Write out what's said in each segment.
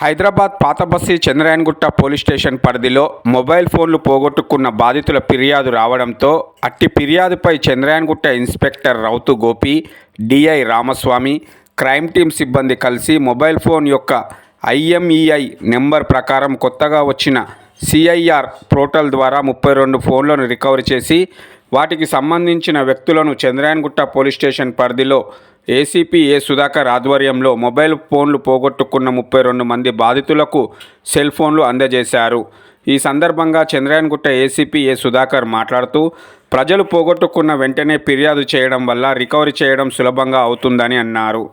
హైదరాబాద్ పాతబస్తీ Chandrayangutta police station పరిధిలో mobile ఫోన్లు పోగొట్టుకున్న బాధితుల ఫిర్యాదు రావడంతో అట్టి ఫిర్యాదుపై Chandrayangutta inspector Routhu Gopi, DI Ramaswamy, crime team సిబ్బంది కలిసి మొబైల్ ఫోన్ యొక్క IMEI నెంబర్ ప్రకారం కొత్తగా వచ్చిన CIR పోర్టల్ ద్వారా 32 ఫోన్లను రికవరీ చేసి వాటికి సంబంధించిన వ్యక్తులను చంద్రాయణగుట్ట పోలీస్ స్టేషన్ పరిధిలో ACP A సుధాకర్ ఆధ్వర్యంలో మొబైల్ ఫోన్లు పోగొట్టుకున్న 32 మంది బాధితులకు సెల్ ఫోన్లు అందజేశారు. ఈ సందర్భంగా చంద్రాయణగుట్ట ACP A సుధాకర్ మాట్లాడుతూ ప్రజలు పోగొట్టుకున్న వెంటనే ఫిర్యాదు చేయడం వల్ల రికవరీ చేయడం సులభంగా అవుతుందని అన్నారు.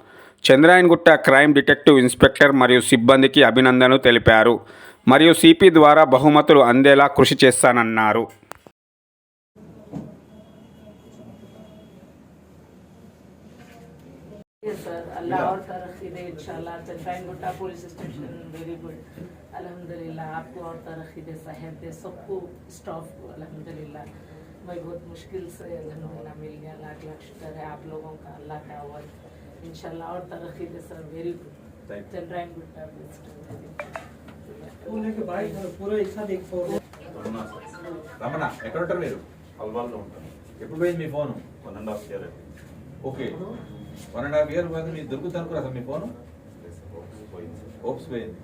చంద్రాయణగుట్ట క్రైమ్ డిటెక్టివ్ ఇన్స్పెక్టర్ మరియు సిబ్బందికి అభినందనలు తెలిపారు. మరియు CP ద్వారా బహుమతులు అందేలా కృషి చేస్తానన్నారు. Yes sir, Allah और तरक्की दे इंशाल्लाह. चंद्रायणगुट्टा पुलिस स्टेशन वेरी गुड अल्हम्दुलिल्लाह. आपको और तरक्की दे, साहब दे, सबको स्टाफ को अल्हम्दुलिल्लाह. मैं बहुत मुश्किल से अल्हम्दुलिल्लाह मिल गया. लाख लाख शुक्र है आप लोगों का, अल्लाह का और इंशाल्लाह और तरक्की दे sir. Very good. Chandrayangutta police पूरा एक एक फोन రమణ ఎక్కడ ఉంటారు మీరు? అల్వాల్లో ఉంటాను. ఎప్పుడు పోయింది మీ ఫోను? 1.5 year ఓకే, 1.5 year పోయింది. మీరు దొరుకుతుంది అనుకురా సార్ మీ ఫోను? పోయింది. ఓప్స్ పోయింది.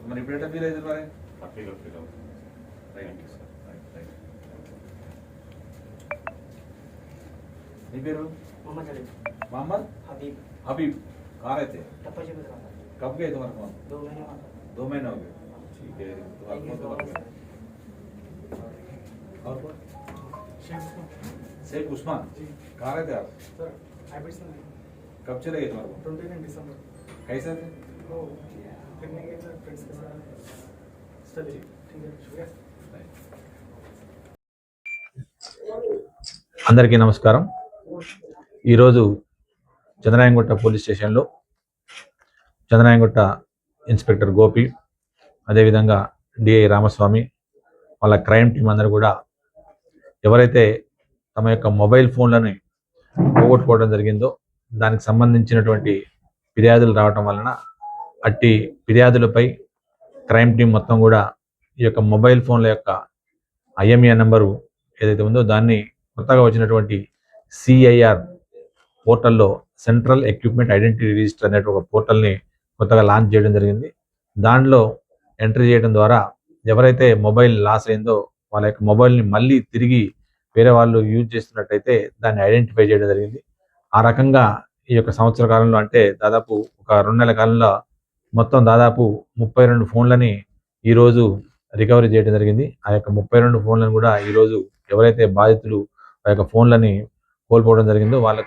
మరి ఇప్పుడు ఎట్లా ఫీల్ అవుతుంది మరి? హ్యాపీగా ఫీల్ అవుతుంది. Thank you sir. మీ పేరు? मोहम्मद अली मोहम्मद हबीब हबीब। कहाँ रहते हैं? टप्पा जी में रहता है। कब गए तुम्हारा फोन? 2 महीने बाद 2 महीने हो गए। ठीक है, तुम्हारा फोन तो लग गया। और कौन? शेख उस्मान। कहाँ रहते आप? सर हैबिट्स में कब चले गए तुम्हारा फोन? 29 दिसंबर कैसे थे? वो पिकनिक गए थे फ्रेंड्स के साथ स्टडी। ठीक है, शुक्रिया। అందరికీ నమస్కారం. ఈరోజు చంద్రాయణగుట్ట పోలీస్ స్టేషన్లో చంద్రాయణగుట్ట ఇన్స్పెక్టర్ గోపి, అదేవిధంగా డిఐ రామస్వామి, వాళ్ళ క్రైమ్ టీం అందరూ కూడా ఎవరైతే తమ యొక్క మొబైల్ ఫోన్లని పోగొట్టుకోవడం జరిగిందో దానికి సంబంధించినటువంటి ఫిర్యాదులు రావటం వలన అట్టి ఫిర్యాదులపై క్రైమ్ టీం మొత్తం కూడా ఈ యొక్క మొబైల్ ఫోన్ల యొక్క IMEI నెంబరు ఏదైతే ఉందో దాన్ని కొత్తగా వచ్చినటువంటి CIR పోర్టల్లో సెంట్రల్ ఎక్విప్మెంట్ ఐడెంటిటీ రిజిస్టర్ అనే ఒక పోర్టల్ని కొత్తగా లాంచ్ చేయడం జరిగింది. దానిలో ఎంట్రీ చేయడం ద్వారా ఎవరైతే మొబైల్ లాస్ అయిందో వాళ్ళ యొక్క మొబైల్ని మళ్ళీ తిరిగి వేరే వాళ్ళు యూజ్ చేస్తున్నట్టయితే దాన్ని ఐడెంటిఫై చేయడం జరిగింది. ఆ రకంగా ఈ యొక్క సంవత్సర కాలంలో, అంటే దాదాపు ఒక 2 నెలల కాలంలో మొత్తం దాదాపు 32 ఫోన్లని ఈరోజు రికవరీ చేయడం జరిగింది. ఆ యొక్క 32 ఫోన్లను కూడా ఈరోజు ఎవరైతే బాధితులు ఆ యొక్క ఫోన్లని కోల్పోవడం జరిగిందో వాళ్ళకు